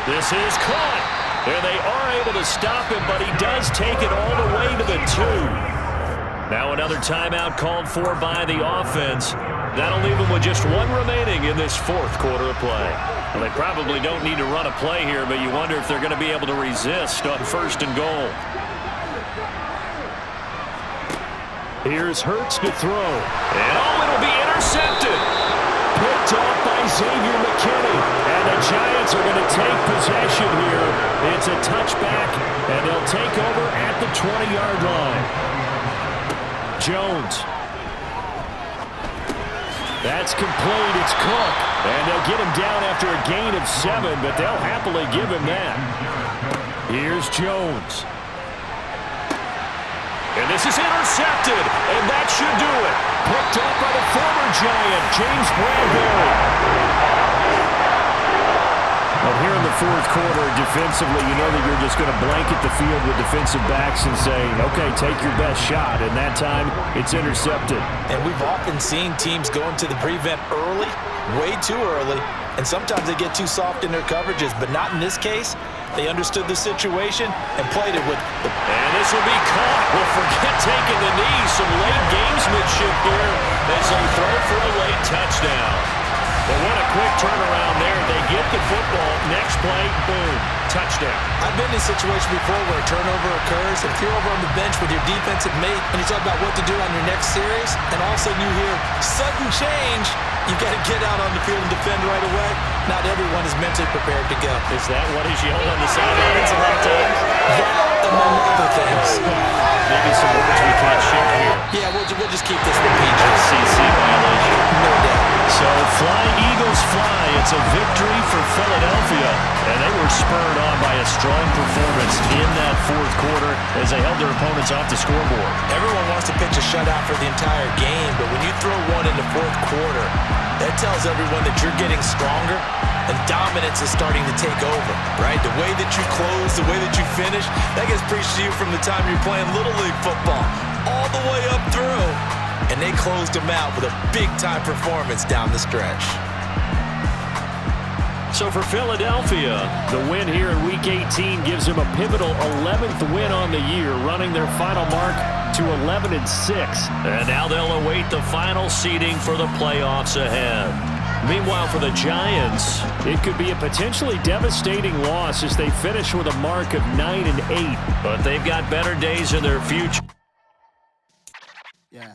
This is caught. And they are able to stop him, but he does take it all the way to the 2. Now another timeout called for by the offense. That'll leave them with just one remaining in this fourth quarter of play. Well, they probably don't need to run a play here, but you wonder if they're going to be able to resist on 1st and goal. Here's Hurts to throw. And it'll be intercepted. Picked off by Xavier McKinney. And the Giants are going to take possession here. It's a touchback, and they'll take over at the 20-yard line. Jones. That's complete. It's Cook. And they'll get him down after a gain of 7, but they'll happily give him that. Here's Jones. And this is intercepted, and that should do it. Picked up by the former Giant, James Bradbury. But here in the fourth quarter, defensively, you know that you're just going to blanket the field with defensive backs and say, okay, take your best shot. And that time, it's intercepted. And we've often seen teams go into the prevent early, way too early, and sometimes they get too soft in their coverages. But not in this case. They understood the situation and played it with the... And this will be caught. Well, forget taking the knee. Some late gamesmanship here as they throw for a late touchdown. But what a quick turnaround there. They get the football. Next play, boom, touchdown. I've been in a situation before where a turnover occurs, and if you're over on the bench with your defensive mate and you talk about what to do on your next series, and all of a sudden you hear sudden change, you've got to get out on the field and defend right away. Not everyone is mentally prepared to go. Is that what is yelled on the sidelines a lot of times? That, among other things. Maybe some words we can't share here. Yeah, we'll just keep this one PG. FCC violation. No doubt. So Flying Eagles fly. It's a victory for Philadelphia. And they were spurred on by a strong performance in that fourth quarter as they held their opponents off the scoreboard. Everyone wants to pitch a shutout for the entire game, but when you throw one in the fourth quarter, that tells everyone that you're getting stronger and dominance is starting to take over, right? The way that you close, the way that you finish, that gets preached to you from the time you're playing Little League football all the way up through. And they closed them out with a big-time performance down the stretch. So for Philadelphia, the win here in Week 18 gives them a pivotal 11th win on the year, running their final mark to 11-6. And now they'll await the final seeding for the playoffs ahead. Meanwhile, for the Giants, it could be a potentially devastating loss as they finish with a mark of 9-8. But they've got better days in their future. Yeah.